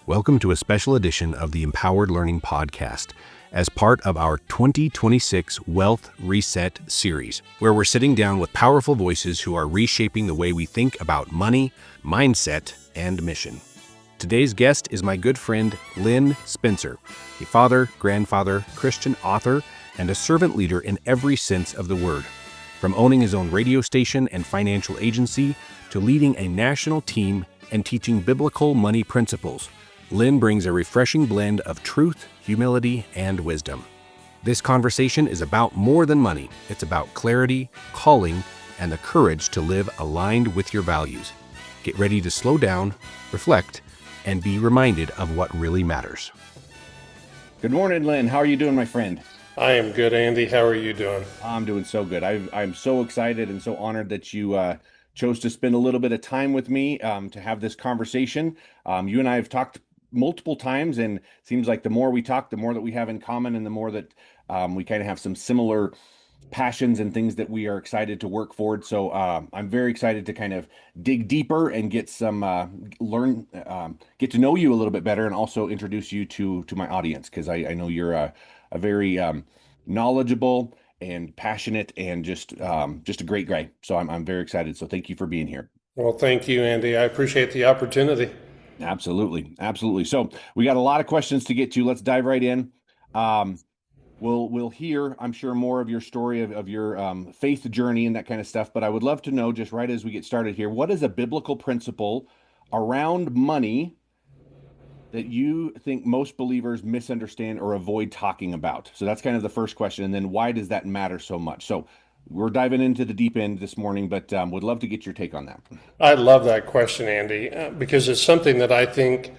Welcome to a special edition of the Empowered Learning Podcast as part of our 2026 Wealth Reset series, where we're sitting down with powerful voices who are reshaping the way we think about money, mindset, and mission. Today's guest is my good friend, Lynn Spencer, a father, grandfather, Christian author, and a servant leader in every sense of the word. From owning his own radio station and financial agency to leading a national team and teaching biblical money principles, Lynn brings a refreshing blend of truth, humility, and wisdom. This conversation is about more than money. It's about clarity, calling, and the courage to live aligned with your values. Get ready to slow down, reflect, and be reminded of what really matters. Good morning, Lynn. How are you doing, my friend? I am good, Andy. How are you doing? I'm doing so good. I'm so excited and so honored that you chose to spend a little bit of time with me to have this conversation. You and I have talked multiple times, and it seems like the more we talk, the more that we have in common, and the more that we kind of have some similar passions and things that we are excited to work forward. So I'm very excited to kind of dig deeper and get some get to know you a little bit better, and also introduce you to my audience, because I know you're a very knowledgeable and passionate and just a great guy. So I'm very excited. So thank you for being here. Well, thank you, Andy. I appreciate the opportunity. Absolutely. So we got a lot of questions to get to. Let's dive right in. We'll hear, I'm sure, more of your story of your faith journey and that kind of stuff. But I would love to know, just right as we get started here, what is a biblical principle around money that you think most believers misunderstand or avoid talking about? So that's kind of the first question. And then why does that matter so much? So we're diving into the deep end this morning, but would love to get your take on that. I love that question, Andy, because it's something that I think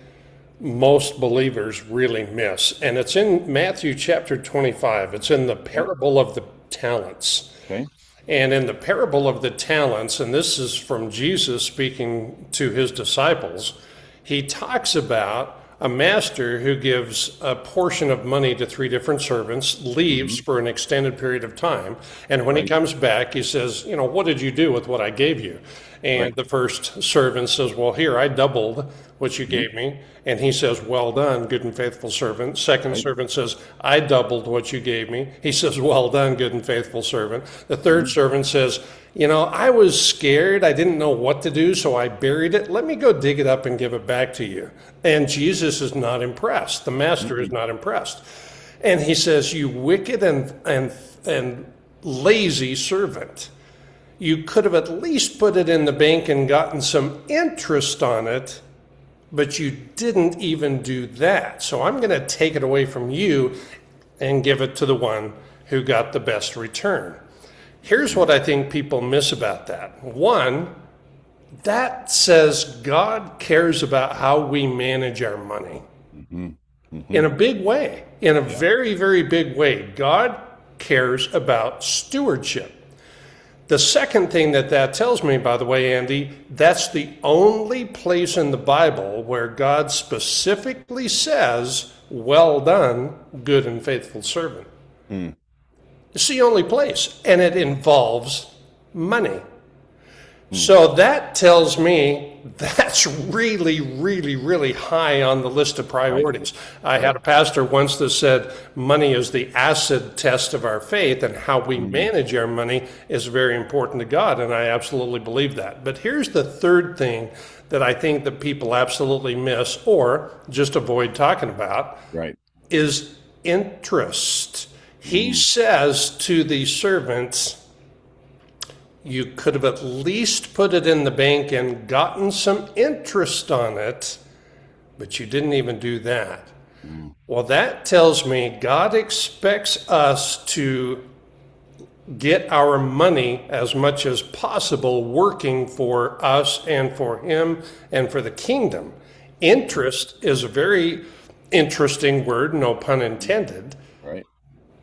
most believers really miss. And it's in Matthew chapter 25. It's in the parable of the talents. Okay. And in the parable of the talents, and this is from Jesus speaking to his disciples, he talks about a master who gives a portion of money to three different servants, leaves for an extended period of time, and when he comes back, he says, what did you do with what I gave you? And the first servant says, well, here, I doubled what you gave me. And he says, well done, good and faithful servant. Second servant says, I doubled what you gave me. He says, well done, good and faithful servant. The third servant says, I was scared. I didn't know what to do, so I buried it. Let me go dig it up and give it back to you. And Jesus is not impressed. The master is not impressed. And he says, you wicked and lazy servant. You could have at least put it in the bank and gotten some interest on it, but you didn't even do that. So I'm going to take it away from you and give it to the one who got the best return. Here's what I think people miss about that. One, that says God cares about how we manage our money in a big way, in a very, very big way. God cares about stewardship. The second thing that tells me, by the way, Andy, that's the only place in the Bible where God specifically says, well done, good and faithful servant. It's the only place, and it involves money. So that tells me that's really, really, really high on the list of priorities. I had a pastor once that said money is the acid test of our faith, and how we manage our money is very important to God, and I absolutely believe that. But here's the third thing that I think that people absolutely miss or just avoid talking about, is interest. He says to the servants, you could have at least put it in the bank and gotten some interest on it, but you didn't even do that. Well, that tells me God expects us to get our money as much as possible working for us and for him and for the kingdom. Interest is a very interesting word, no pun intended.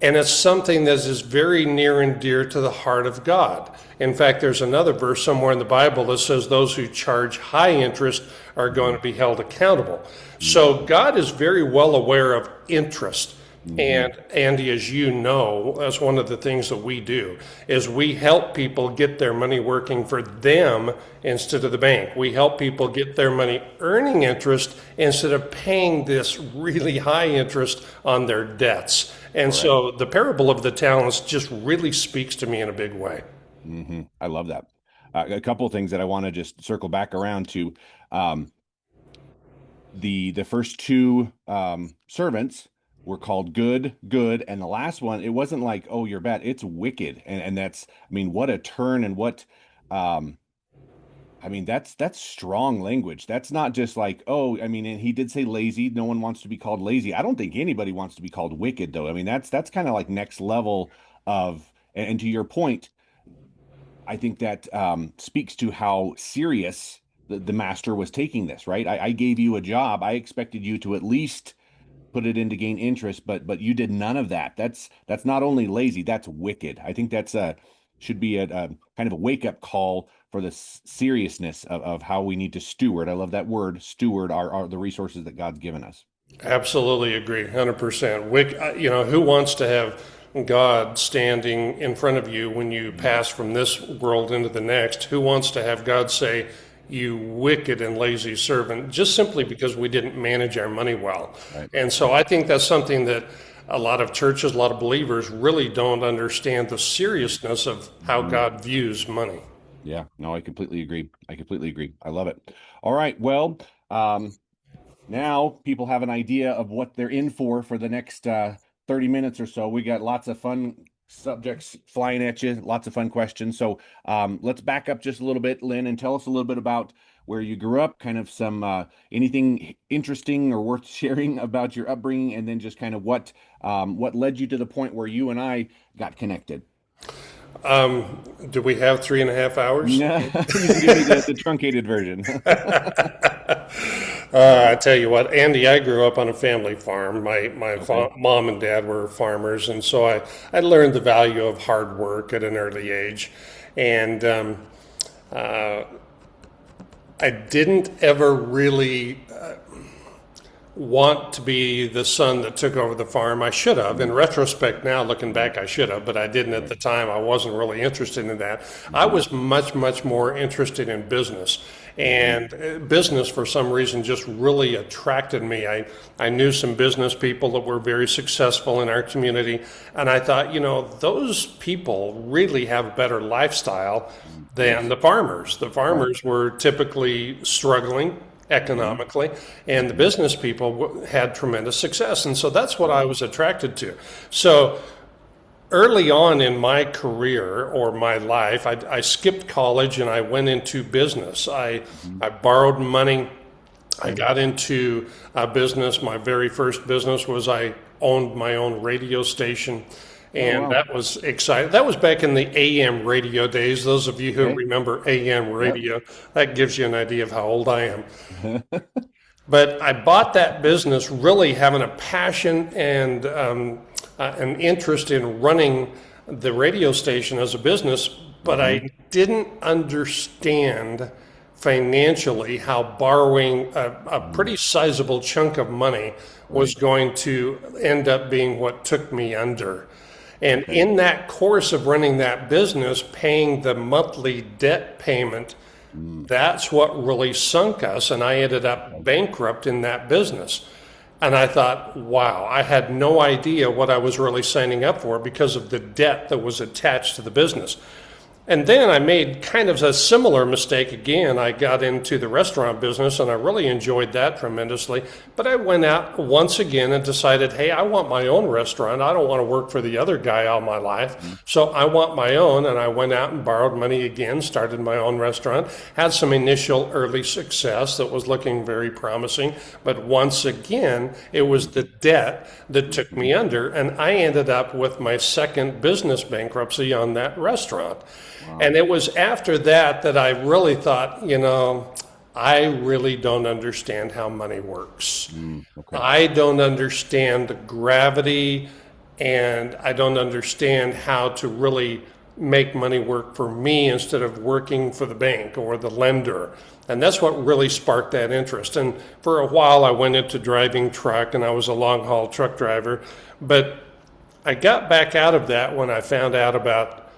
And it's something that is very near and dear to the heart of God. In fact, there's another verse somewhere in the Bible that says those who charge high interest are going to be held accountable. So God is very well aware of interest. And Andy, as you know, that's one of the things that we do is we help people get their money working for them instead of the bank. We help people get their money earning interest instead of paying this really high interest on their debts. And so the parable of the talents just really speaks to me in a big way. I love that. A couple of things that I want to just circle back around to. The first two servants were called good, and the last one, it wasn't like, oh, you're bad, it's wicked. And that's, I mean, what a turn, and what I mean, that's strong language. That's not just like, oh, I mean, and he did say lazy. No one wants to be called lazy. I don't think anybody wants to be called wicked, though. I mean, that's kind of like next level of, and to your point, I think that speaks to how serious the master was taking this, right? I gave you a job. I expected you to at least put it in to gain interest, but you did none of that. That's not only lazy, that's wicked. I think that's should be a kind of a wake up call for the seriousness of how we need to steward. I love that word, steward the resources that God's given us. Absolutely agree, 100%. You know, who wants to have God standing in front of you when you pass from this world into the next? Who wants to have God say, you wicked and lazy servant, just simply because we didn't manage our money well? Right. And so I think that's something that a lot of churches, a lot of believers really don't understand the seriousness of how God views money. Yeah, no, I completely agree. I love it. All right. Well, now people have an idea of what they're in for the next 30 minutes or so. We got lots of fun subjects flying at you, lots of fun questions. So let's back up just a little bit, Lynn, and tell us a little bit about where you grew up, kind of some anything interesting or worth sharing about your upbringing, and then just kind of what led you to the point where you and I got connected. Do we have 3.5 hours? No, you can give me the truncated version. I tell you what, Andy, I grew up on a family farm. My mom and dad were farmers, and so I learned the value of hard work at an early age. And I didn't ever really want to be the son that took over the farm. I should have. In retrospect now, looking back, I should have, but I didn't at the time. I wasn't really interested in that. I was much, much more interested in business. And business, for some reason, just really attracted me. I knew some business people that were very successful in our community, and I thought, you know, those people really have a better lifestyle than the farmers. The farmers were typically struggling economically, and the business people had tremendous success. And so that's what I was attracted to. So early on in my career or my life, I skipped college and I went into business. I borrowed money. I got into a business. My very first business was I owned my own radio station. And that was exciting. That was back in the AM radio days. Those of you who remember AM radio, that gives you an idea of how old I am. But I bought that business really having a passion and an interest in running the radio station as a business, but I didn't understand financially how borrowing a pretty sizable chunk of money was going to end up being what took me under. And in that course of running that business, paying the monthly debt payment, that's what really sunk us. And I ended up bankrupt in that business. And I thought, wow, I had no idea what I was really signing up for because of the debt that was attached to the business. And then I made kind of a similar mistake again. I got into the restaurant business and I really enjoyed that tremendously. But I went out once again and decided, hey, I want my own restaurant. I don't want to work for the other guy all my life. So I want my own. And I went out and borrowed money again, started my own restaurant, had some initial early success that was looking very promising. But once again, it was the debt that took me under. And I ended up with my second business bankruptcy on that restaurant. Wow. And it was after that that I really thought, you know, I really don't understand how money works. I don't understand the gravity, and I don't understand how to really make money work for me instead of working for the bank or the lender. And that's what really sparked that interest. And for a while, I went into driving truck and I was a long haul truck driver. But I got back out of that when I found out about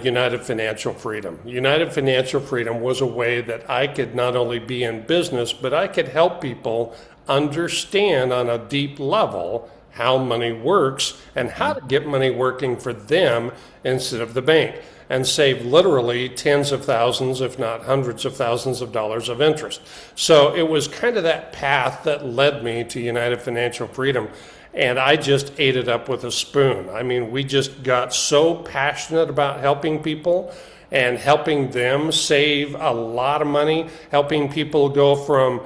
United Financial Freedom. United Financial Freedom was a way that I could not only be in business, but I could help people understand on a deep level how money works and how to get money working for them instead of the bank, and save literally tens of thousands, if not hundreds of thousands of dollars of interest. So it was kind of that path that led me to United Financial Freedom. And I just ate it up with a spoon. I mean, we just got so passionate about helping people and helping them save a lot of money, helping people go from,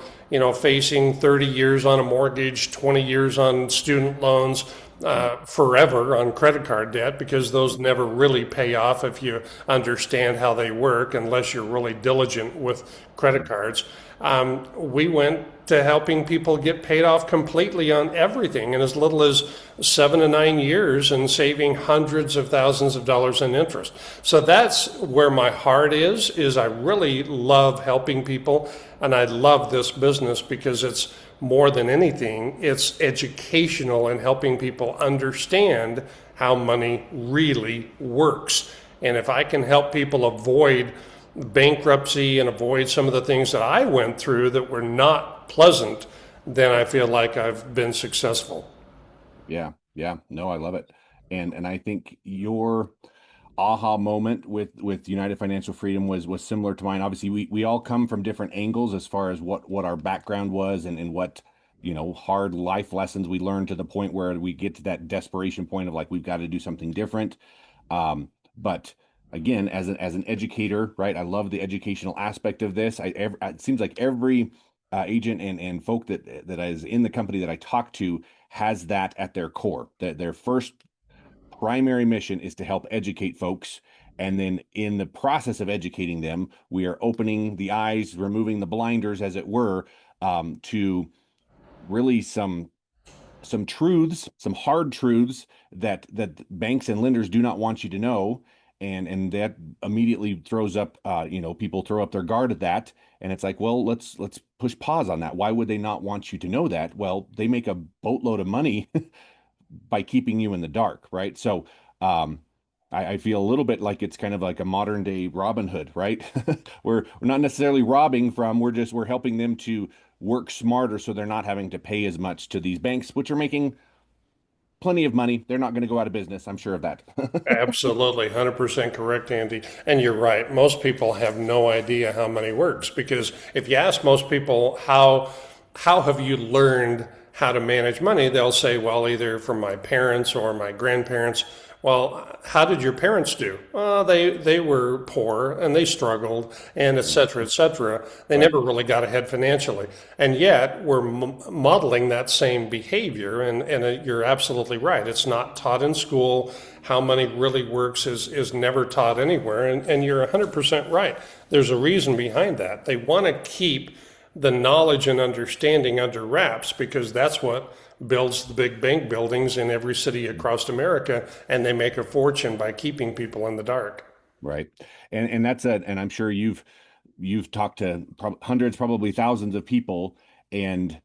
facing 30 years on a mortgage, 20 years on student loans, forever on credit card debt, because those never really pay off if you understand how they work, unless you're really diligent with credit cards. We went to helping people get paid off completely on everything in as little as 7 to 9 years, and saving hundreds of thousands of dollars in interest. So that's where my heart is I really love helping people, and I love this business because it's more than anything, it's educational and helping people understand how money really works. And if I can help people avoid bankruptcy and avoid some of the things that I went through that were not pleasant, then I feel like I've been successful. Yeah. Yeah. No, I love it. And I think your aha moment with United Financial Freedom was similar to mine. Obviously, we all come from different angles as far as what our background was, and what, hard life lessons we learned to the point where we get to that desperation point of like, we've got to do something different. But again, as an educator, right? I love the educational aspect of this. It seems like every agent and folk that is in the company that I talk to has that at their core. That their first primary mission is to help educate folks. And then in the process of educating them, we are opening the eyes, removing the blinders, as it were, to really some truths, some hard truths that banks and lenders do not want you to know. And that immediately throws up, people throw up their guard at that. And it's like, well, let's push pause on that. Why would they not want you to know that? Well, they make a boatload of money by keeping you in the dark, right? So I feel a little bit like it's kind of like a modern day Robin Hood, right? We're not necessarily robbing from, we're helping them to work smarter so they're not having to pay as much to these banks, which are making plenty of money. They're not going to go out of business. I'm sure of that. Absolutely, 100% correct, Andy. And you're right. Most people have no idea how money works, because if you ask most people how have you learned how to manage money, they'll say, well, either from my parents or my grandparents. Well, how did your parents do? Well, they were poor and they struggled, and et cetera, et cetera. They never really got ahead financially. And yet we're modeling that same behavior. And you're absolutely right. It's not taught in school. How money really works is never taught anywhere. And you're 100% right. There's a reason behind that. They want to keep the knowledge and understanding under wraps, because that's what builds the big bank buildings in every city across America, and they make a fortune by keeping people in the dark. Right. And and I'm sure you've talked to hundreds, probably thousands of people. And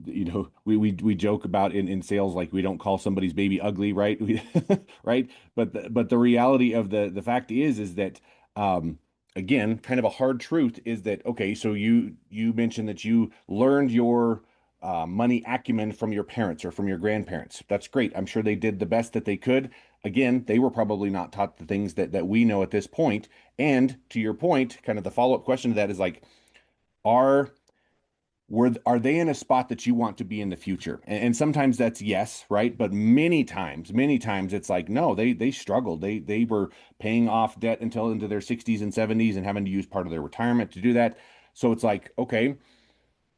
we joke about in sales, like, we don't call somebody's baby ugly, right? Right. But the reality of the fact is that again, kind of a hard truth is that, okay, so you mentioned that you learned your money acumen from your parents or from your grandparents. That's great. I'm sure they did the best that they could. Again, they were probably not taught the things that we know at this point. And to your point, kind of the follow-up question to that is like, are they in a spot that you want to be in the future? And sometimes that's yes, right? But many times it's like, no, they struggled. They were paying off debt until into their 60s and 70s and having to use part of their retirement to do that. So it's like, okay,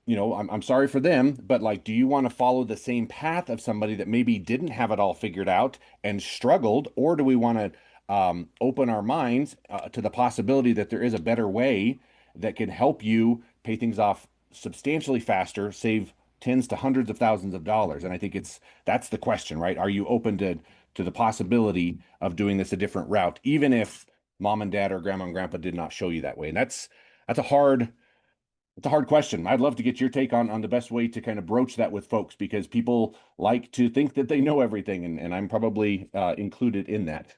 I'm sorry for them, but like, do you want to follow the same path of somebody that maybe didn't have it all figured out and struggled? Or do we want to open our minds to the possibility that there is a better way that can help you pay things off substantially faster, save tens to hundreds of thousands of dollars? And I think that's the question, right? Are you open to the possibility of doing this a different route, even if mom and dad or grandma and grandpa did not show you that way. And that's a hard question. I'd love to get your take on the best way to kind of broach that with folks, because people like to think that they know everything, and I'm probably included in that.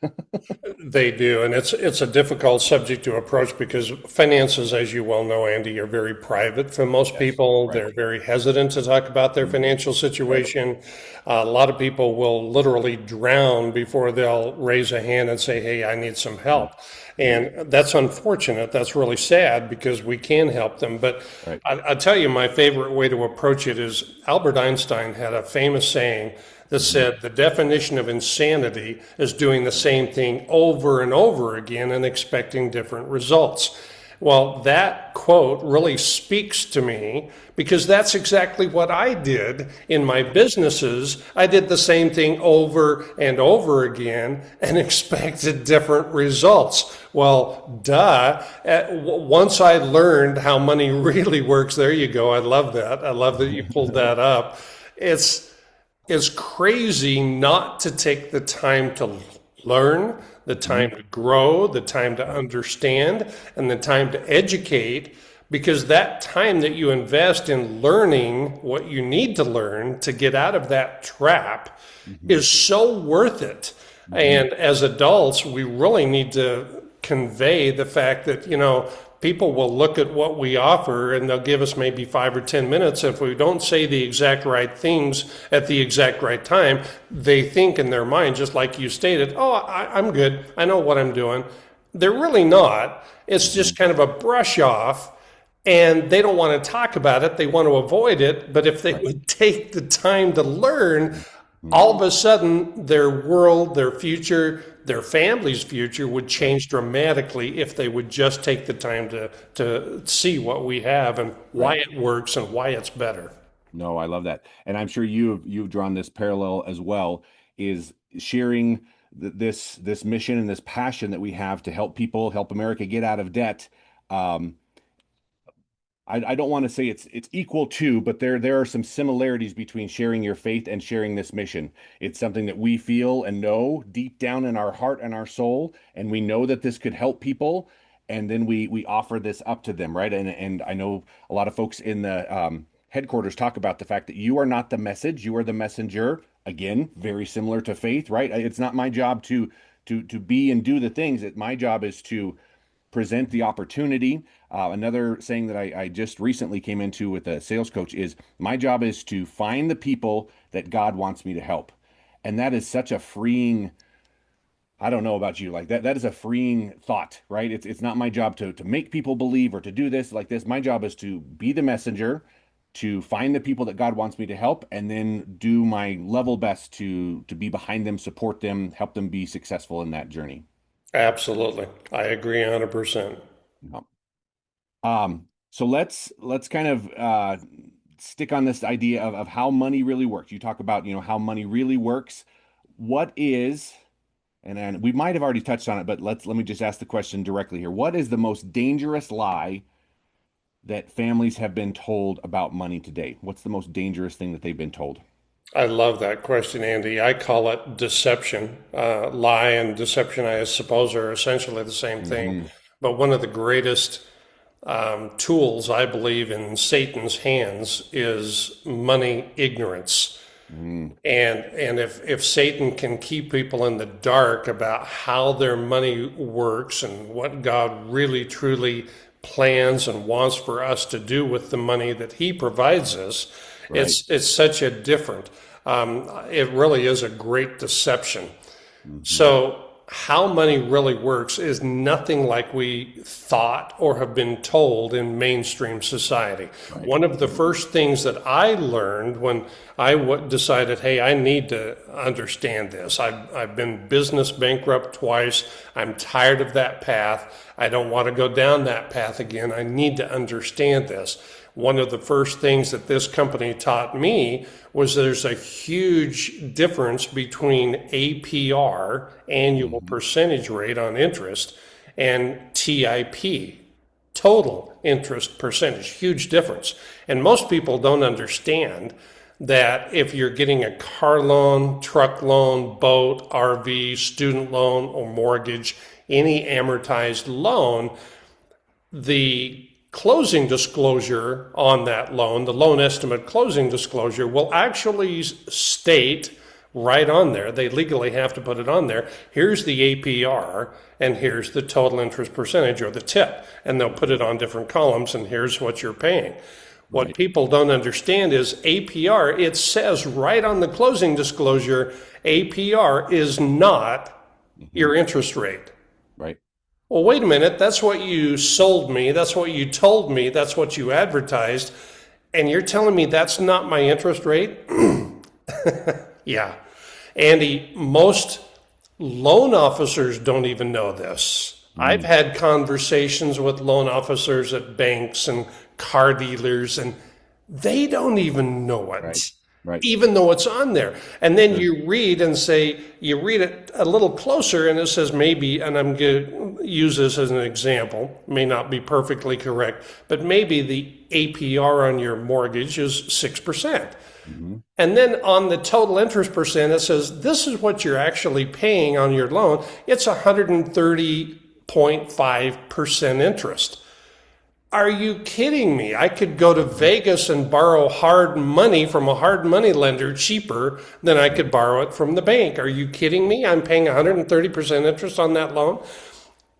They do, and it's a difficult subject to approach because finances, as you well know, Andy, are very private for most people. right. They're very hesitant to talk about their financial situation. A lot of people will literally drown before they'll raise a hand and say, "Hey, I need some help." And that's unfortunate. That's really sad because we can help them. But Right. I tell you, my favorite way to approach it is Albert Einstein had a famous saying that said, the definition of insanity is doing the same thing over and over again and expecting different results. Well, that quote really speaks to me because that's exactly what I did in my businesses. I did the same thing over and over again and expected different results. Well, duh. Once I learned how money really works, there you go. I love that. I love that you pulled that up. It's crazy not to take the time to learn, the time to grow, the time to understand, and the time to educate, because that time that you invest in learning what you need to learn to get out of that trap is so worth it. And as adults, we really need to convey the fact that, people will look at what we offer and they'll give us maybe 5 or 10 minutes. If we don't say the exact right things at the exact right time, they think in their mind, just like you stated, oh, I'm good. I know what I'm doing. They're really not. It's just kind of a brush off, and they don't want to talk about it. They want to avoid it. But if they would take the time to learn, all of a sudden their world, their future, their family's future would change dramatically if they would just take the time to see what we have and why it works and why it's better. No, I love that. And I'm sure you've drawn this parallel as well, is sharing this mission and this passion that we have to help people, help America get out of debt. I don't want to say it's equal to, but there are some similarities between sharing your faith and sharing this mission. It's something that we feel and know deep down in our heart and our soul, and we know that this could help people, and then we offer this up to them, right? And I know a lot of folks in the headquarters talk about the fact that you are not the message, you are the messenger. Again, very similar to faith, right? It's not my job to be and do the things. My job is to present the opportunity. Another saying that I just recently came into with a sales coach is, my job is to find the people that God wants me to help. And that is such a freeing, I don't know about you, like that is a freeing thought, right? It's not my job to make people believe or to do this like this. My job is to be the messenger, to find the people that God wants me to help, and then do my level best to be behind them, support them, help them be successful in that journey. Absolutely. I agree 100%. So let's kind of stick on this idea of how money really works. You talk about, how money really works. What is, and we might have already touched on it, but let me just ask the question directly here. What is the most dangerous lie that families have been told about money today? What's the most dangerous thing that they've been told? I love that question, Andy. I call it deception. Lie and deception, I suppose, are essentially the same thing. But one of the greatest tools, I believe, in Satan's hands is money ignorance. And if Satan can keep people in the dark about how their money works and what God really truly plans and wants for us to do with the money that he provides us, it's such a different, it really is a great deception. So how money really works is nothing like we thought or have been told in mainstream society. One of the first things that I learned when I decided, hey, I need to understand this. I've been business bankrupt twice. I'm tired of that path. I don't want to go down that path again. I need to understand this. One of the first things that this company taught me was there's a huge difference between APR, annual percentage rate on interest, and TIP, total interest percentage. Huge difference. And most people don't understand that if you're getting a car loan, truck loan, boat, RV, student loan, or mortgage, any amortized loan, the closing disclosure on that loan, the loan estimate closing disclosure, will actually state right on there, they legally have to put it on there, here's the APR and here's the total interest percentage or the tip. And they'll put it on different columns and here's what you're paying. What Right. people don't understand is APR, it says right on the closing disclosure, APR is not your interest rate. Right. Well, wait a minute, that's what you sold me, that's what you told me, that's what you advertised, and you're telling me that's not my interest rate? Yeah. Andy, most loan officers don't even know this. I've had conversations with loan officers at banks and car dealers, and they don't even know it, Right. Right. even though it's on there. And then you read and say, you read it a little closer, and it says maybe, and I'm going to use this as an example, may not be perfectly correct, but maybe the APR on your mortgage is 6%. And then on the total interest percent, it says this is what you're actually paying on your loan. It's 130.5% interest. Are you kidding me? I could go to Vegas and borrow hard money from a hard money lender cheaper than I could borrow it from the bank. Are you kidding me? I'm paying 130% interest on that loan.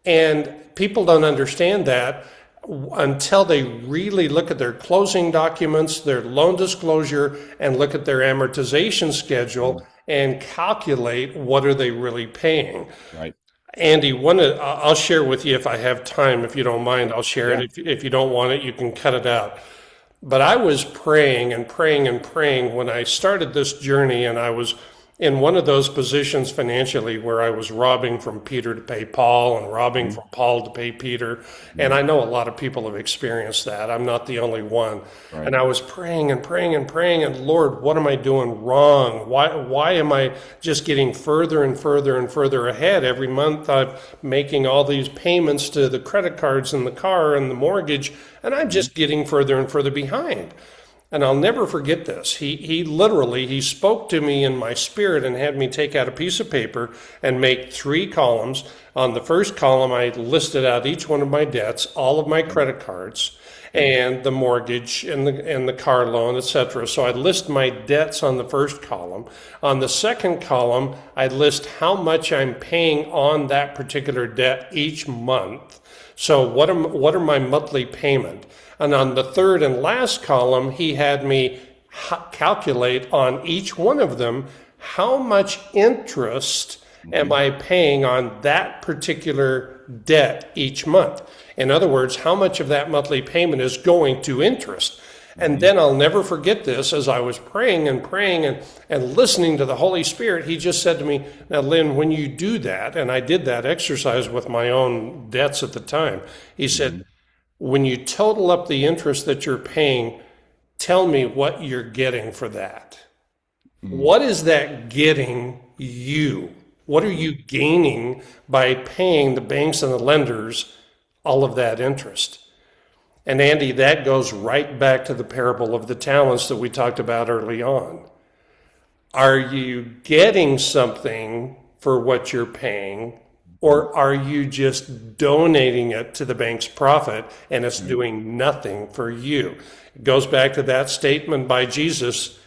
And people don't understand that until they really look at their closing documents, their loan disclosure, and look at their amortization schedule and calculate what are they really paying. Right. Andy, I'll share with you if I have time. If you don't mind, I'll share it. If you don't want it, you can cut it out. But I was praying and praying and praying when I started this journey, and I was in one of those positions financially where I was robbing from Peter to pay Paul and robbing from Paul to pay Peter. And I know a lot of people have experienced that. I'm not the only one. Right. And I was praying and praying and praying, and Lord, what am I doing wrong? Why am I just getting further and further and further ahead? Every month I'm making all these payments to the credit cards and the car and the mortgage, and I'm just getting further and further behind. And I'll never forget this. He literally, he spoke to me in my spirit and had me take out a piece of paper and make 3 columns. On the first column, I listed out each one of my debts, all of my credit cards, and the mortgage and the car loan, etc. So I list my debts on the first column. On the second column, I list how much I'm paying on that particular debt each month. So what are my monthly payment? And on the third and last column, he had me calculate on each one of them how much interest am I paying on that particular debt each month. In other words, how much of that monthly payment is going to interest. And then I'll never forget this. As I was praying and praying and listening to the Holy Spirit, he just said to me, now, Lynn, when you do that, and I did that exercise with my own debts at the time, he said, when you total up the interest that you're paying, tell me what you're getting for that. What is that getting you? What are you gaining by paying the banks and the lenders all of that interest? And Andy, that goes right back to the parable of the talents that we talked about early on. Are you getting something for what you're paying, or are you just donating it to the bank's profit and it's doing nothing for you? It goes back to that statement by Jesus.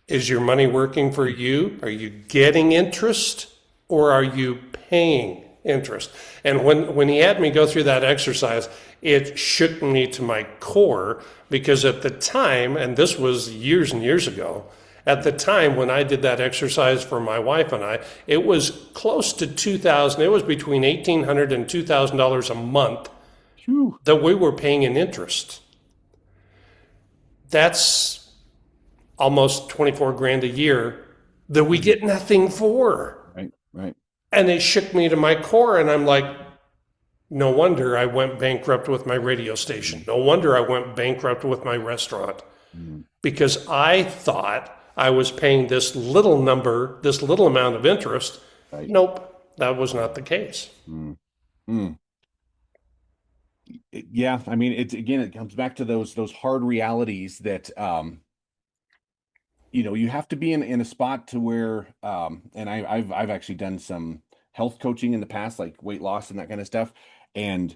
Is your money working for you? Are you getting interest, or are you paying interest? And when he had me go through that exercise, it shook me to my core, because at the time, and this was years and years ago, at the time when I did that exercise for my wife and I, it was close to $2,000. It was between $1,800 and $2,000 a month that we were paying in interest. That's almost 24 grand a year that we get nothing for. Right. Right. And it shook me to my core, and I'm like, no wonder I went bankrupt with my radio station. No wonder I went bankrupt with my restaurant, because I thought I was paying this little number, this little amount of interest. Right. Nope, that was not the case. Yeah, I mean, it comes back to those hard realities that you have to be in a spot to where, and I've actually done some health coaching in the past, like weight loss and that kind of stuff. And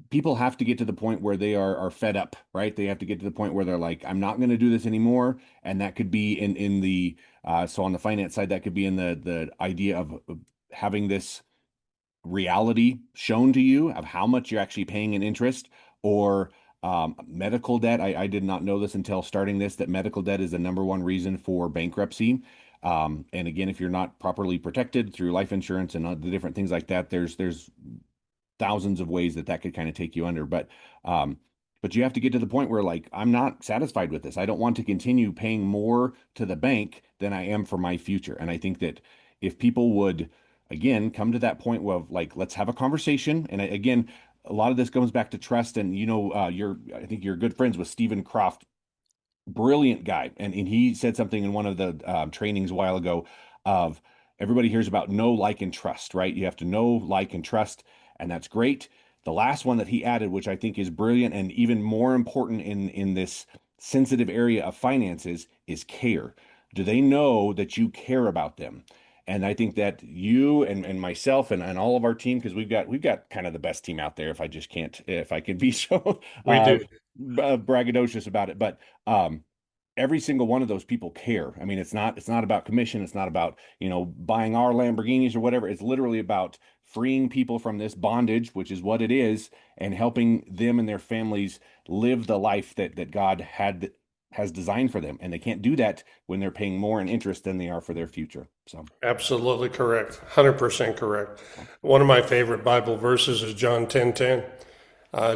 people have to get to the point where they are fed up, right? They have to get to the point where they're like, I'm not going to do this anymore. And that could be in the, so on the finance side, that could be in the idea of having this reality shown to you of how much you're actually paying in interest, or medical debt. I did not know this until starting this, that medical debt is the number one reason for bankruptcy. And again, if you're not properly protected through life insurance and the different things like that, there's thousands of ways that could kind of take you under. But you have to get to the point where, like, I'm not satisfied with this. I don't want to continue paying more to the bank than I am for my future. And I think that if people would, again, come to that point where, like, let's have a conversation. And again, a lot of this comes back to trust. And, I think you're good friends with Stephen Croft, brilliant guy. And he said something in one of the trainings a while ago of, everybody hears about know, like, and trust, right? You have to know, like, and trust. And that's great. The last one that he added, which I think is brilliant and even more important in this sensitive area of finances, is care. Do they know that you care about them? And I think that you and myself and all of our team, because we've got kind of the best team out there, if I can be so We do. braggadocious about it. But every single one of those people care. I mean, it's not about commission. It's not about, buying our Lamborghinis or whatever. It's literally about freeing people from this bondage, which is what it is, and helping them and their families live the life that God has designed for them. And they can't do that when they're paying more in interest than they are for their future. So Absolutely correct. 100% correct. One of my favorite Bible verses is John 10:10.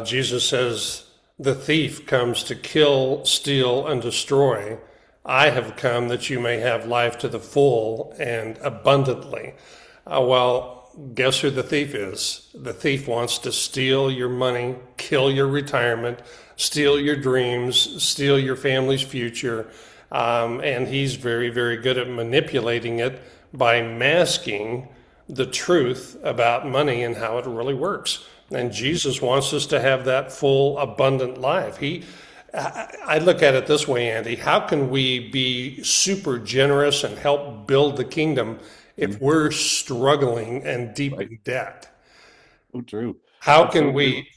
Jesus says, "The thief comes to kill, steal, and destroy. I have come that you may have life to the full and abundantly." Well, guess who the thief is? The thief wants to steal your money, kill your retirement, steal your dreams, steal your family's future. And he's very, very good at manipulating it by masking the truth about money and how it really works. And Jesus wants us to have that full, abundant life. I look at it this way, Andy. How can we be super generous and help build the kingdom if we're struggling and deep in debt? Oh, true. How can we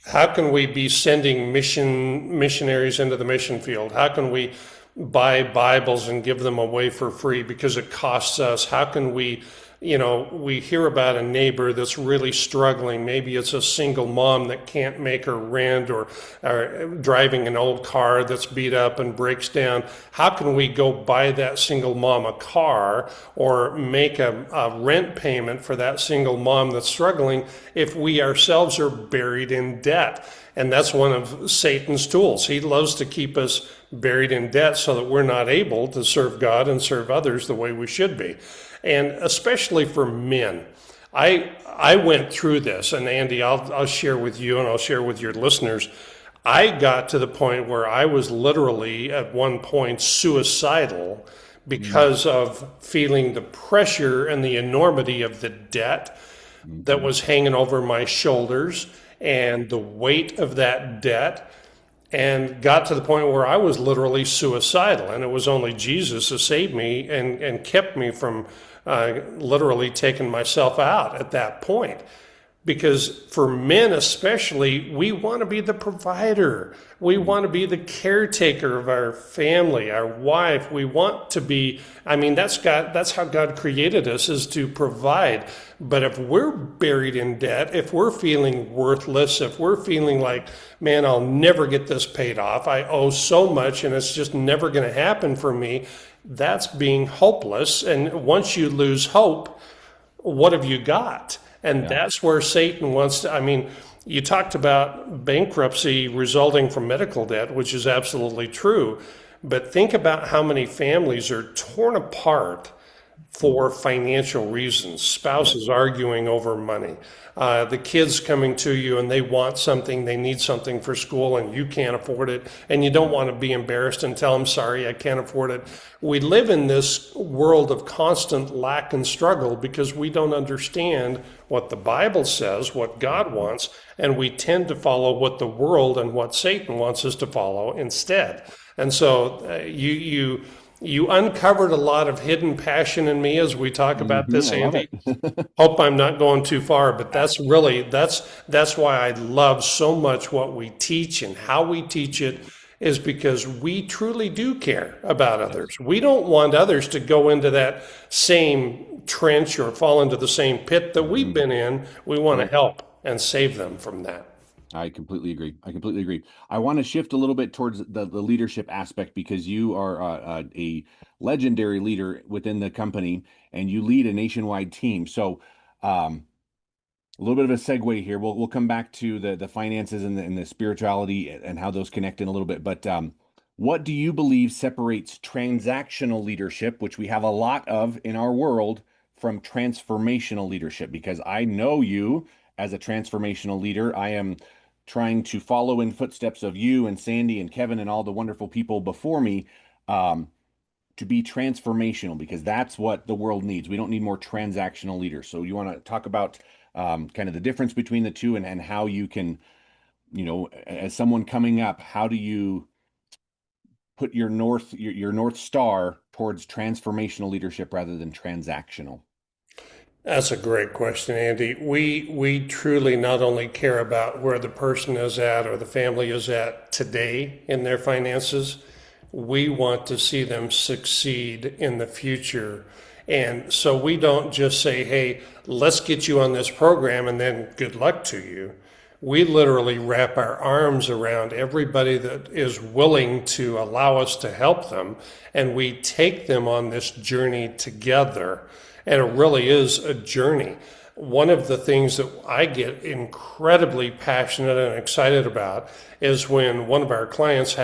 be sending missionaries into the mission field? How can we buy Bibles and give them away for free because it costs us? How can we hear about a neighbor that's really struggling. Maybe it's a single mom that can't make her rent, or driving an old car that's beat up and breaks down. How can we go buy that single mom a car or make a rent payment for that single mom that's struggling if we ourselves are buried in debt? And that's one of Satan's tools. He loves to keep us buried in debt so that we're not able to serve God and serve others the way we should be. And especially for men, I went through this, and Andy, I'll share with you and I'll share with your listeners. I got to the point where I was literally at one point suicidal because of feeling the pressure and the enormity of the debt that was hanging over my shoulders and the weight of that debt, and got to the point where I was literally suicidal. And it was only Jesus who saved me and kept me from literally taking myself out at that point. Because for men especially, we want to be the provider. We want to be the caretaker of our family, our wife. We want to be, that's how God created us, is to provide. But if we're buried in debt, if we're feeling worthless, if we're feeling like, man, I'll never get this paid off, I owe so much and it's just never going to happen for me, that's being hopeless. And once you lose hope, what have you got? And that's where Satan wants to, you talked about bankruptcy resulting from medical debt, which is absolutely true. But think about how many families are torn apart for financial reasons. Spouses arguing over money. The kids coming to you and they want something, they need something for school and you can't afford it. And you don't want to be embarrassed and tell them, sorry, I can't afford it. We live in this world of constant lack and struggle because we don't understand what the Bible says, what God wants, and we tend to follow what the world and what Satan wants us to follow instead. And so You uncovered a lot of hidden passion in me as we talk about this, I love Andy. it. Hope I'm not going too far, but that's why I love so much what we teach and how we teach it, is because we truly do care about others. We don't want others to go into that same trench or fall into the same pit that we've been in. We want to help and save them from that. I completely agree. I completely agree. I want to shift a little bit towards the leadership aspect, because you are a legendary leader within the company, and you lead a nationwide team. So, a little bit of a segue here. We'll come back to the finances and the spirituality and how those connect in a little bit. But what do you believe separates transactional leadership, which we have a lot of in our world, from transformational leadership? Because I know you as a transformational leader. I am trying to follow in footsteps of you and Sandy and Kevin and all the wonderful people before me, to be transformational, because that's what the world needs. We don't need more transactional leaders. So you want to talk about kind of the difference between the two, and how you can, as someone coming up, how do you put your North Star towards transformational leadership rather than transactional? That's a great question, Andy. We truly not only care about where the person is at or the family is at today in their finances, we want to see them succeed in the future. And so we don't just say, hey, let's get you on this program and then good luck to you. We literally wrap our arms around everybody that is willing to allow us to help them, and we take them on this journey together. And it really is a journey. One of the things that I get incredibly passionate and excited about is when one of our clients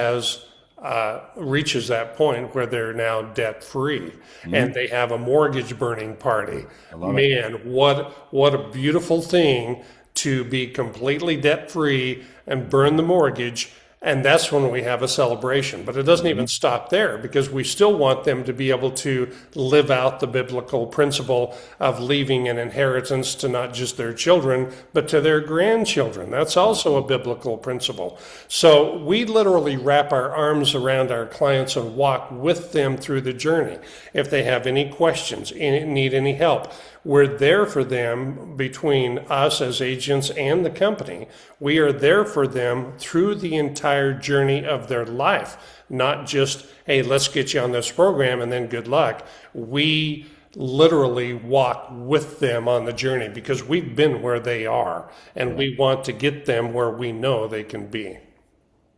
reaches that point where they're now debt free, and they have a mortgage burning party. Man, what a beautiful thing to be completely debt free and burn the mortgage. And that's when we have a celebration. But it doesn't even stop there, because we still want them to be able to live out the biblical principle of leaving an inheritance to not just their children, but to their grandchildren. That's also a biblical principle. So we literally wrap our arms around our clients and walk with them through the journey. If they have any questions, need any help, we're there for them. Between us as agents and the company, we are there for them through the entire journey of their life, not just, hey, let's get you on this program and then good luck. We literally walk with them on the journey, because we've been where they are, and we want to get them where we know they can be.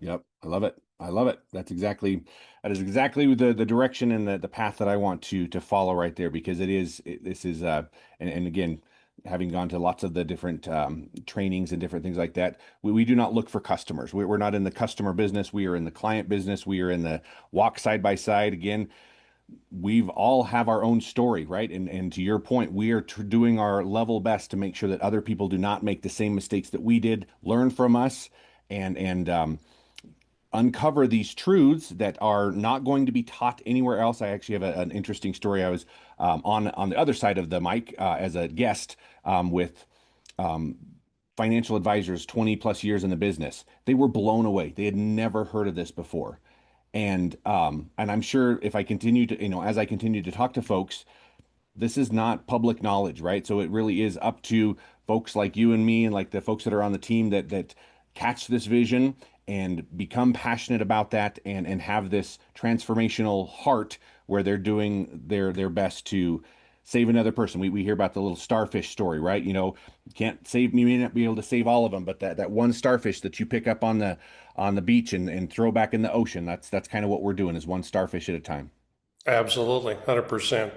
Yep. I love it. I love it. That is exactly the direction and the path that I want to follow right there, because this is and again, having gone to lots of the different trainings and different things like that, we do not look for customers. We're not in the customer business. We are in the client business. We are in the walk side by side. Again, we've all have our own story, right? And to your point, we are doing our level best to make sure that other people do not make the same mistakes that we did, learn from us, and uncover these truths that are not going to be taught anywhere else. I actually have an interesting story. I was on the other side of the mic as a guest with financial advisors, 20 plus years in the business. They were blown away. They had never heard of this before. And I'm sure if I continue to, as I continue to talk to folks, this is not public knowledge, right? So it really is up to folks like you and me, and like the folks that are on the team that catch this vision and become passionate about that, and have this transformational heart where they're doing their best to save another person. We hear about the little starfish story, right? You can't save, you may not be able to save all of them, but that one starfish that you pick up on the beach and throw back in the ocean, that's kind of what we're doing, is one starfish at a time. Absolutely, 100%.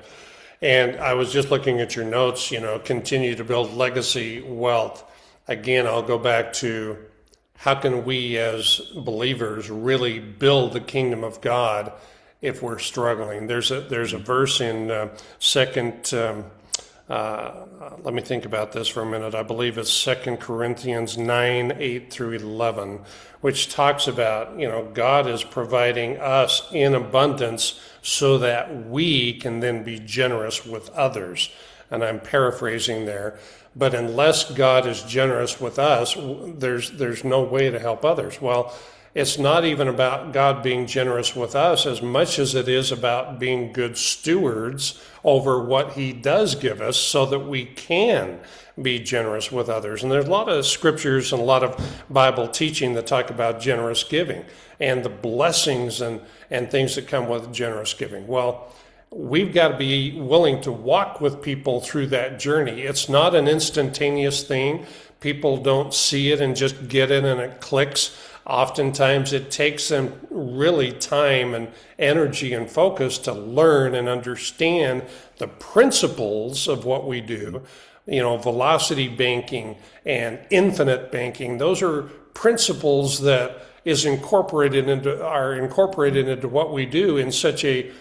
And I was just looking at your notes, continue to build legacy wealth. Again, I'll go back to, how can we as believers really build the kingdom of God if we're struggling? There's a verse in second. Let me think about this for a minute. I believe it's 2 Corinthians 9:8-11, which talks about, God is providing us in abundance so that we can then be generous with others. And I'm paraphrasing there. But unless God is generous with us, there's no way to help others. Well, It's not even about God being generous with us as much as it is about being good stewards over what He does give us so that we can be generous with others. And there's a lot of scriptures and a lot of Bible teaching that talk about generous giving and the blessings and things that come with generous giving. Well, we've got to be willing to walk with people through that journey. It's not an instantaneous thing. People don't see it and just get it and it clicks. Oftentimes it takes them really time and energy and focus to learn and understand the principles of what we do. You know, velocity banking and infinite banking, those are principles that are incorporated into what we do in such a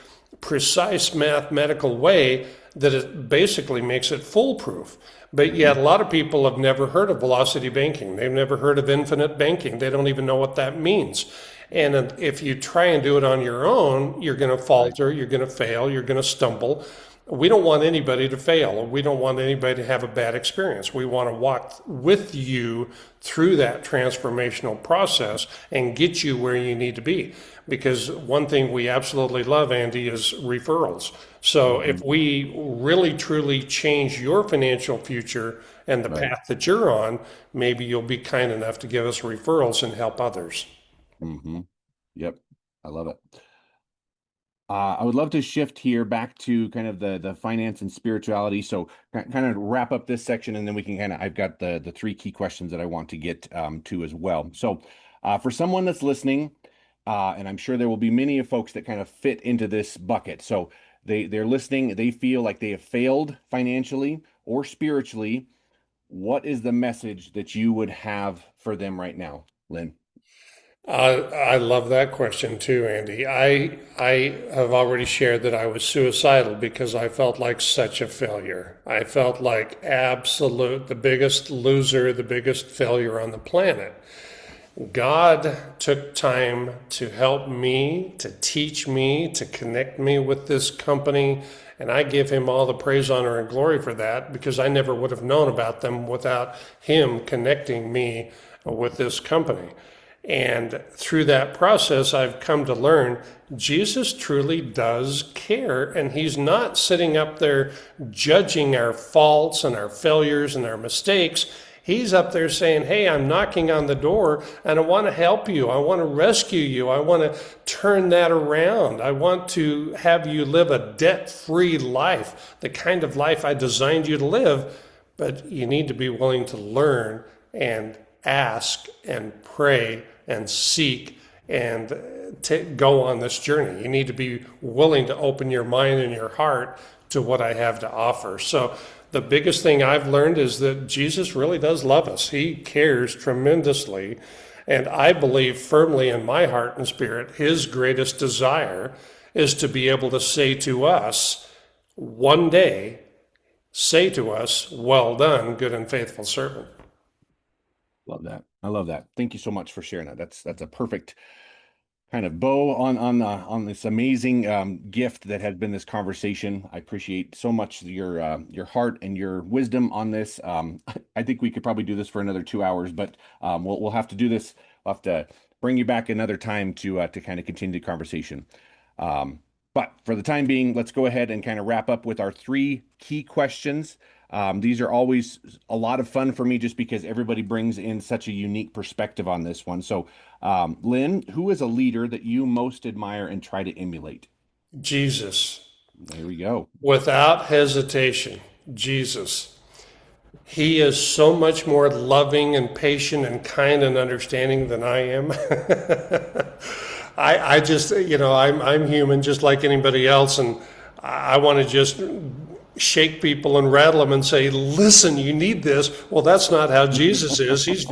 precise mathematical way that it basically makes it foolproof. But yet a lot of people have never heard of velocity banking. They've never heard of infinite banking. They don't even know what that means. And if you try and do it on your own, you're going to falter, you're going to fail, you're going to stumble. We don't want anybody to fail. We don't want anybody to have a bad experience. We want to walk with you through that transformational process and get you where you need to be. Because one thing we absolutely love, Andy, is referrals. So if we really truly change your financial future and the path that you're on, maybe you'll be kind enough to give us referrals and help others. Mm-hmm. Yep. I love it. I would love to shift here back to kind of the finance and spirituality. So kind of wrap up this section, and then we can I've got the three key questions that I want to get to as well. So for someone that's listening, and I'm sure there will be many of folks that kind of fit into this bucket. So they're listening, they feel like they have failed financially or spiritually. What is the message that you would have for them right now, Lynn? I love that question too, Andy. I have already shared that I was suicidal because I felt like such a failure. I felt like the biggest loser, the biggest failure on the planet. God took time to help me, to teach me, to connect me with this company, and I give Him all the praise, honor, and glory for that because I never would have known about them without Him connecting me with this company. And through that process, I've come to learn Jesus truly does care. And He's not sitting up there judging our faults and our failures and our mistakes. He's up there saying, hey, I'm knocking on the door and I want to help you. I want to rescue you. I want to turn that around. I want to have you live a debt-free life, the kind of life I designed you to live. But you need to be willing to learn and ask and pray and seek and go on this journey. You need to be willing to open your mind and your heart to what I have to offer. So the biggest thing I've learned is that Jesus really does love us. He cares tremendously. And I believe firmly in my heart and spirit, His greatest desire is to be able to say to us, one day, say to us, well done, good and faithful servant. Love that. I love that. Thank you so much for sharing that. That's a perfect kind of bow on this amazing gift that has been this conversation. I appreciate so much your heart and your wisdom on this. I think we could probably do this for another 2 hours, but we'll have to do this. We'll have to bring you back another time to kind of continue the conversation. But for the time being, let's go ahead and kind of wrap up with our three key questions. These are always a lot of fun for me just because everybody brings in such a unique perspective on this one. So, Lynn, who is a leader that you most admire and try to emulate? Jesus. There we go. Without hesitation, Jesus. He is so much more loving and patient and kind and understanding than I am. I just, I'm human just like anybody else, and I want to just shake people and rattle them and say, listen, you need this. Well, that's not how Jesus is. He's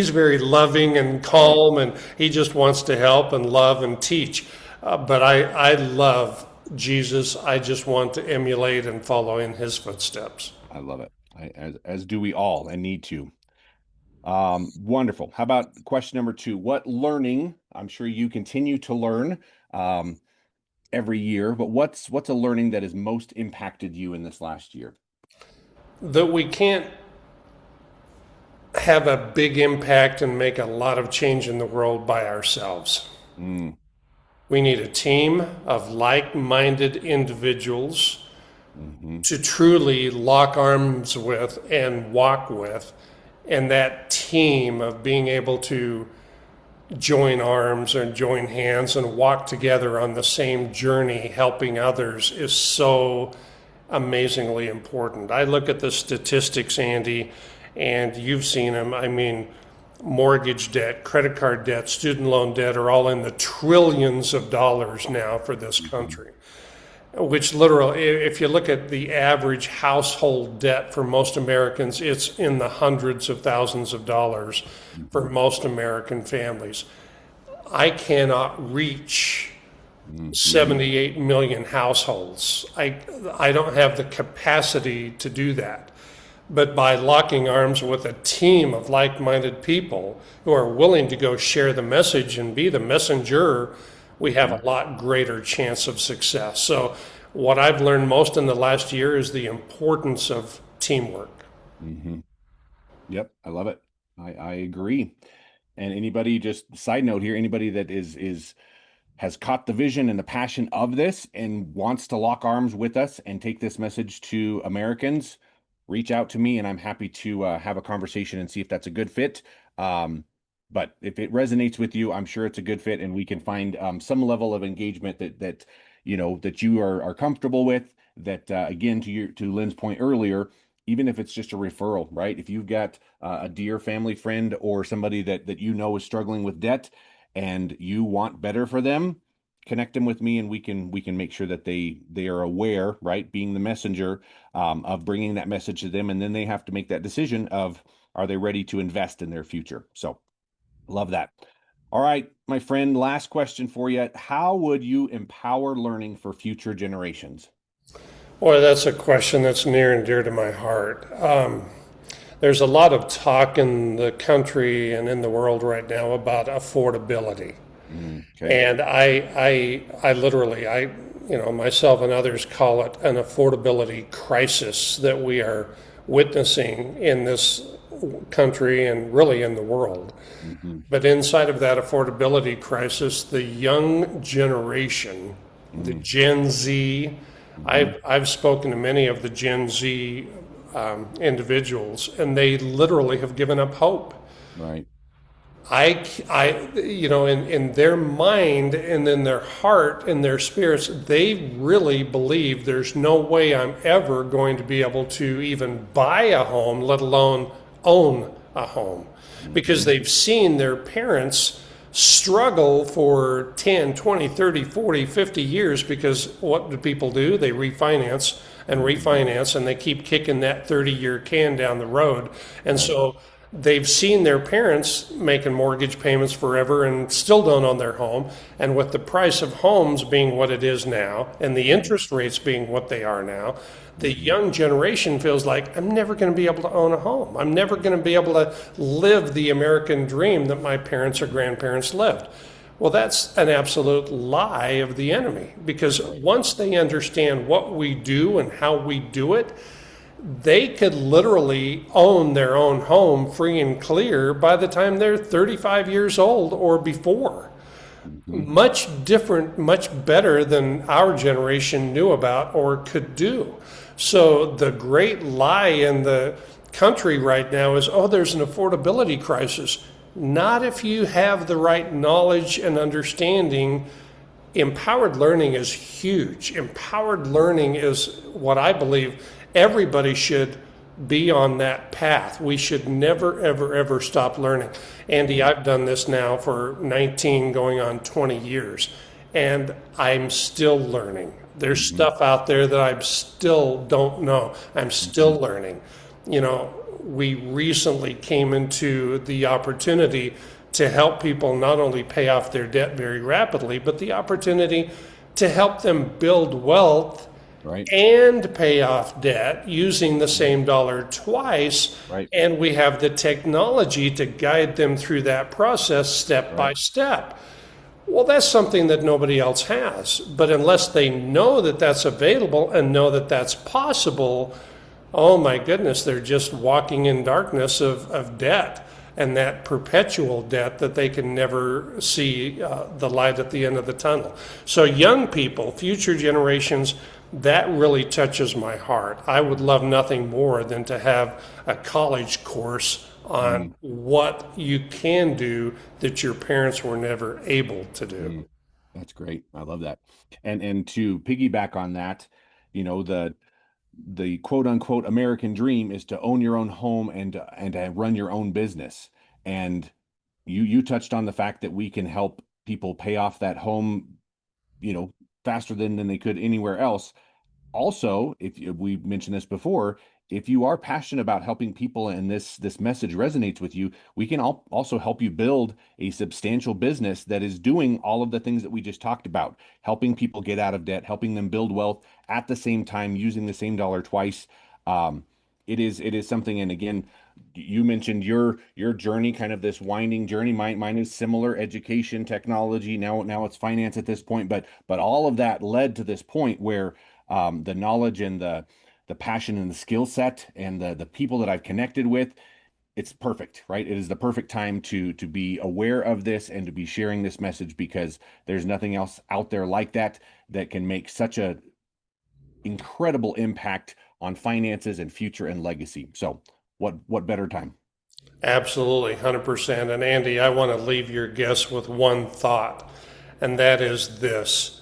very loving and calm, and He just wants to help and love and teach. But I love Jesus. I just want to emulate and follow in His footsteps. I love it. As do we all, and need to. Wonderful. How about question number 2? What learning, I'm sure you continue to learn every year, but what's a learning that has most impacted you in this last year? That we can't have a big impact and make a lot of change in the world by ourselves. We need a team of like-minded individuals to truly lock arms with and walk with. And that team of being able to join arms and join hands and walk together on the same journey, helping others, is so amazingly important. I look at the statistics, Andy, and you've seen them. I mean, mortgage debt, credit card debt, student loan debt are all in the trillions of dollars now for this country, which literally, if you look at the average household debt for most Americans, it's in the hundreds of thousands of dollars for most American families. I cannot reach 78 million households. I don't have the capacity to do that. But by locking arms with a team of like-minded people who are willing to go share the message and be the messenger, we have a lot greater chance of success. So what I've learned most in the last year is the importance of teamwork. Yep, I love it. I agree. And anybody, just side note here, anybody that has caught the vision and the passion of this and wants to lock arms with us and take this message to Americans, reach out to me and I'm happy to have a conversation and see if that's a good fit. But if it resonates with you, I'm sure it's a good fit, and we can find some level of engagement that you are comfortable with. That again, to Lynn's point earlier, even if it's just a referral, right? If you've got a dear family friend or somebody that is struggling with debt, and you want better for them, connect them with me, and we can make sure that they are aware, right? Being the messenger of bringing that message to them, and then they have to make that decision of, are they ready to invest in their future? So love that. All right, my friend, last question for you. How would you empower learning for future generations? Boy, that's a question that's near and dear to my heart. There's a lot of talk in the country and in the world right now about affordability. Okay. And I literally, myself and others call it an affordability crisis that we are witnessing in this country and really in the world. But inside of that affordability crisis, the young generation, the Gen Z, I've spoken to many of the Gen Z individuals, and they literally have given up hope. Right. In their mind and in their heart and their spirits, they really believe there's no way I'm ever going to be able to even buy a home, let alone own a home, because they've seen their parents struggle for 10, 20, 30, 40, 50 years, because what do people do? They refinance and refinance, and they keep kicking that 30-year can down the road. And so they've seen their parents making mortgage payments forever and still don't own their home. And with the price of homes being what it is now, and the interest rates being what they are now, the young generation feels like, I'm never going to be able to own a home. I'm never going to be able to live the American dream that my parents or grandparents lived. Well, that's an absolute lie of the enemy, because once they understand what we do and how we do it, they could literally own their own home free and clear by the time they're 35 years old or before. Much different, much better than our generation knew about or could do. So the great lie in the country right now is, there's an affordability crisis. Not if you have the right knowledge and understanding. Empowered learning is huge. Empowered learning is what I believe everybody should be on that path. We should never, ever, ever stop learning. Andy, I've done this now for 19 going on 20 years, and I'm still learning. There's stuff out there that I still don't know. I'm still learning. We recently came into the opportunity to help people not only pay off their debt very rapidly, but the opportunity to help them build wealth. Right. And pay off debt using the same dollar twice. Right. And we have the technology to guide them through that process step by step. Well, that's something that nobody else has. But unless they know that that's available and know that that's possible, oh my goodness, they're just walking in darkness of debt, and that perpetual debt that they can never see the light at the end of the tunnel. So young people, future generations, that really touches my heart. I would love nothing more than to have a college course on what you can do that your parents were never able to do. That's great. I love that. And to piggyback on that, the quote unquote American dream is to own your own home and to run your own business. And you touched on the fact that we can help people pay off that home, faster than they could anywhere else. Also, if we mentioned this before, if you are passionate about helping people and this message resonates with you, we can also help you build a substantial business that is doing all of the things that we just talked about, helping people get out of debt, helping them build wealth at the same time, using the same dollar twice. It is something. And again, you mentioned your journey, kind of this winding journey. Mine is similar: education, technology. Now it's finance at this point, but all of that led to this point where the knowledge and the passion and the skill set and the people that I've connected with, it's perfect, right? It is the perfect time to be aware of this and to be sharing this message, because there's nothing else out there like that can make such a incredible impact on finances and future and legacy. So what better time? Absolutely, 100%. And Andy, I want to leave your guests with one thought, and that is this.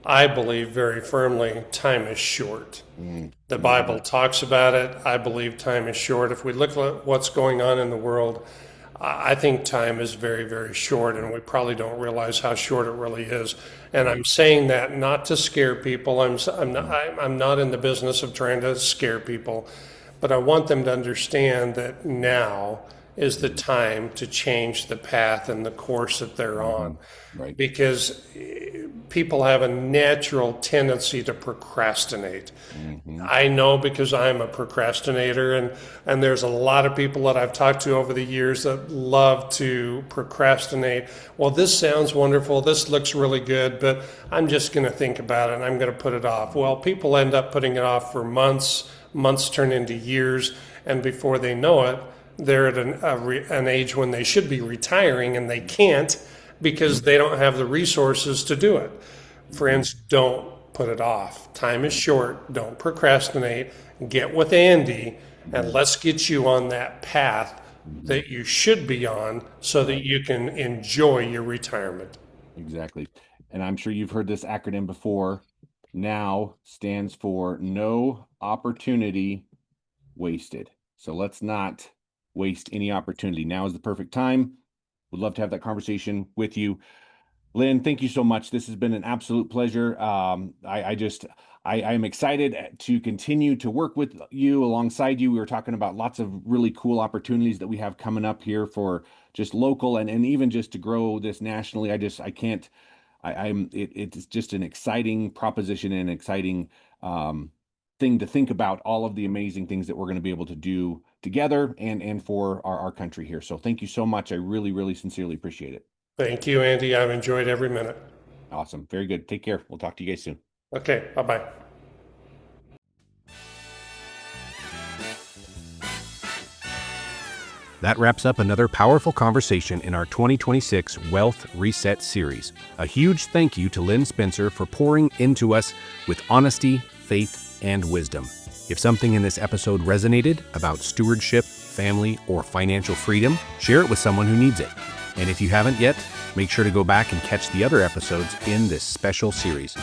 I believe very firmly time is short. The Bible talks about it. I believe time is short. If we look at what's going on in the world, I think time is very, very short, and we probably don't realize how short it really is. And I'm saying that not to scare people. I'm not in the business of trying to scare people, but I want them to understand that now is the time to change the path and the course that they're on. Right. Because people have a natural tendency to procrastinate. I know, because I'm a procrastinator, and there's a lot of people that I've talked to over the years that love to procrastinate. Well, this sounds wonderful, this looks really good, but I'm just going to think about it and I'm going to put it off. Well, people end up putting it off for months turn into years, and before they know it, they're at an age when they should be retiring and they can't, because they don't have the resources to do it. Friends, don't put it off. Time is short. Don't procrastinate. Get with Andy, and let's get you on that path that you should be on so that you can enjoy your retirement. Exactly. And I'm sure you've heard this acronym before. NOW stands for no opportunity wasted. So let's not waste any opportunity. Now is the perfect time. Would love to have that conversation with you. Lynn, thank you so much. This has been an absolute pleasure. I'm excited to continue to work with you, alongside you. We were talking about lots of really cool opportunities that we have coming up here for just local and even just to grow this nationally. It's just an exciting proposition and an exciting thing to think about, all of the amazing things that we're going to be able to do together and for our country here. So thank you so much. I really, really sincerely appreciate it. Thank you, Andy. I've enjoyed every minute. Awesome. Very good. Take care. We'll talk to you guys soon. Okay. Bye-bye. That wraps up another powerful conversation in our 2026 Wealth Reset series. A huge thank you to Lynn Spencer for pouring into us with honesty, faith, and wisdom. If something in this episode resonated about stewardship, family, or financial freedom, share it with someone who needs it. And if you haven't yet, make sure to go back and catch the other episodes in this special series.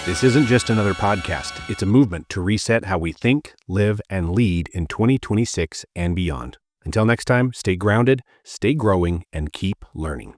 This isn't just another podcast. It's a movement to reset how we think, live, and lead in 2026 and beyond. Until next time, stay grounded, stay growing, and keep learning.